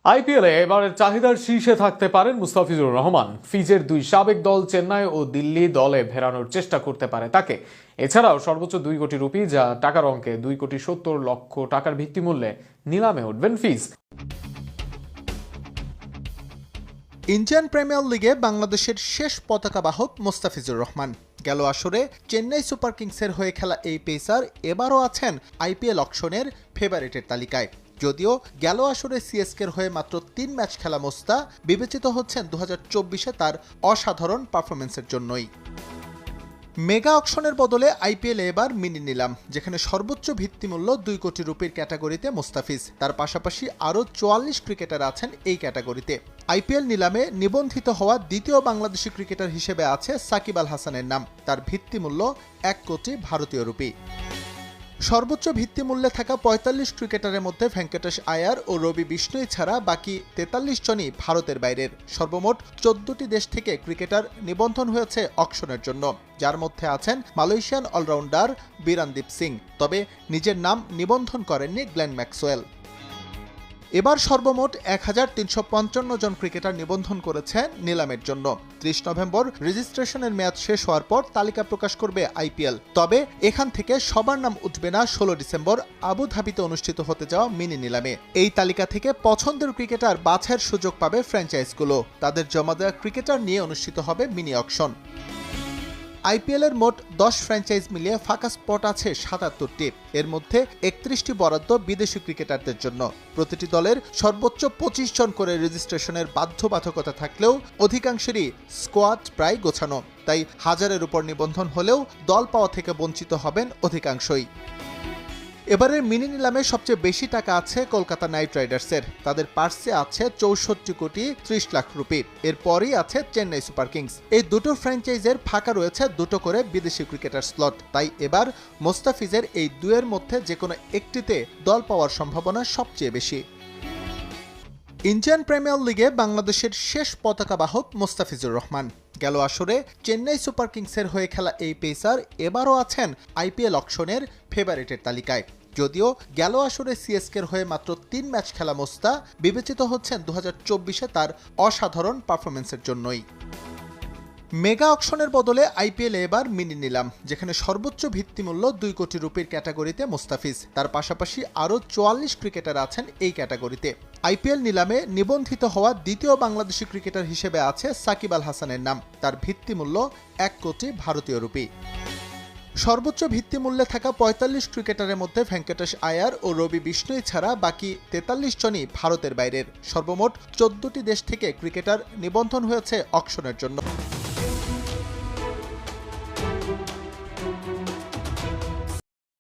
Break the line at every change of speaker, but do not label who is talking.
আইপিএলে এবারের চাহিদার শীর্ষে থাকতে পারেন মুস্তাফিজুর রহমান। ফিজের দুই সাবেক দল চেন্নাই ও দিল্লি দলে ফেরানোর চেষ্টা করতে পারে তাকে। এছাড়াও সর্বোচ্চ 2 কোটি রুপি, যা টাকার অঙ্কে 2,70,00,000 টাকার ভিত্তিমূল্যে নিলামে উঠবেন ফিজ।
ইন্ডিয়ান প্রিমিয়ার লিগে বাংলাদেশের শেষ পতাকাবাহক মুস্তাফিজুর রহমান। গেল আসরে চেন্নাই সুপার কিংসের হয়ে খেলা এই পেসার এবারও আছেন আইপিএল অকশনের ফেভারিটের তালিকায়। যদিও গেল আসরে সিএসকের হয়ে মাত্র 3 ম্যাচ খেলা মোস্তা বিবেচিত হচ্ছেন 2024-এ তার অসাধারণ পারফরমেন্সের জন্যই। মেগা অকশনের বদলে আইপিএলে এবার মিনি নিলাম, যেখানে সর্বোচ্চ ভিত্তিমূল্য 2 কোটি রুপির ক্যাটাগরিতে মুস্তাফিজ। তার পাশাপাশি আরও 44 ক্রিকেটার আছেন এই ক্যাটাগরিতে। আইপিএল নিলামে নিবন্ধিত হওয়া দ্বিতীয় বাংলাদেশি ক্রিকেটার হিসেবে আছে সাকিব আল হাসানের নাম। তার ভিত্তিমূল্য 1 কোটি ভারতীয় রুপি। সর্বোচ্চ ভিত্তিমূল্যে থাকা 45 ক্রিকেটারের মধ্যে ভেঙ্কটেশ আয়ার ও রবি বিষ্ণুই ছাড়া বাকি 43 জনই ভারতের বাইরের। সর্বমোট 14টি দেশ থেকে ক্রিকেটার নিবন্ধন হয়েছে অকশনের জন্য, যার মধ্যে আছেন মালয়েশিয়ান অলরাউন্ডার বিরানদীপ সিং। তবে নিজের নাম নিবন্ধন করেননি গ্লেন ম্যাক্সওয়েল। এবার সর্বমোট 1355 জন ক্রিকেটার নিবন্ধন করেছে নিলামের জন্য। 30 নভেম্বর রেজিস্ট্রেশনের মেয়াদ শেষ হওয়ার পর তালিকা প্রকাশ করবে আইপিএল। তবে এখান থেকে সবার নাম উঠবে না 16 ডিসেম্বর আবুধাবিতে অনুষ্ঠিত হতে যাওয়া মিনি নিলামে। এই তালিকা থেকে পছন্দের ক্রিকেটার বাছাইয়ের সুযোগ পাবে ফ্র্যাঞ্চাইজগুলো। তাদের জমা দেওয়া ক্রিকেটার নিয়ে অনুষ্ঠিত হবে মিনি অকশন। আইপিএলের মোট 10 ফ্র্যাঞ্চাইজ মিলিয়ে ফাঁকা স্পট আছে 77টি। এর মধ্যে 31টি বরাদ্দ বিদেশি ক্রিকেটারদের জন্য। প্রতিটি দলের সর্বোচ্চ 25 জন করে রেজিস্ট্রেশনের বাধ্যবাধকতা থাকলেও অধিকাংশেরই স্কোয়াড প্রায় গোছানো। তাই হাজারের উপর নিবন্ধন হলেও দল পাওয়া থেকে বঞ্চিত হবেন অধিকাংশই। এবারের মিনি নিলামে সবচেয়ে বেশি টাকা আছে কলকাতা নাইট রাইডার্সের। তাদের পার্সে আছে 64 কোটি 30 লাখ রুপি। এরপরই আছে চেন্নাই সুপার কিংস। এই দুটো ফ্র্যাঞ্চাইজের ফাঁকা রয়েছে 2টো করে বিদেশি ক্রিকেটার স্লট। তাই এবার মোস্তাফিজের এই দুয়ের মধ্যে যে কোনো একটিতে দল পাওয়ার সম্ভাবনা সবচেয়ে বেশি। ইন্ডিয়ান প্রিমিয়ার লিগে বাংলাদেশের শেষ পতাকাবাহক মুস্তাফিজুর রহমান। গেল আসরে চেন্নাই সুপার কিংসের হয়ে খেলা এই পেসার এবারও আছেন আইপিএল অকশনের ফেভারিটের তালিকায়। যদিও গেল আসরে সিএসকের হয়ে মাত্র 3 ম্যাচ খেলা মোস্তা বিবেচিত হচ্ছেন 2024-এ তার অসাধারণ পারফরমেন্সের জন্যই। মেগা অকশনের বদলে আইপিএলে এবার মিনি নিলাম, যেখানে সর্বোচ্চ ভিত্তিমূল্য 2 কোটি রুপির ক্যাটাগরিতে মুস্তাফিজ। তার পাশাপাশি আরও 44 ক্রিকেটার আছেন এই ক্যাটাগরিতে। আইপিএল নিলামে নিবন্ধিত হওয়া দ্বিতীয় বাংলাদেশি ক্রিকেটার হিসেবে আছে সাকিব আল হাসানের নাম। তার ভিত্তিমূল্য 1 কোটি ভারতীয় রুপি। সর্বোচ্চ ভিত্তিমূল্যে থাকা 45 ক্রিকেটারের মধ্যে ভেঙ্কটেশ আয়ার ও রবি বিষ্ণুই ছাড়া বাকি 43 জনই ভারতের বাইরের। সর্বমোট 14টি দেশ থেকে ক্রিকেটার নিবন্ধন হয়েছে অকশনের জন্য।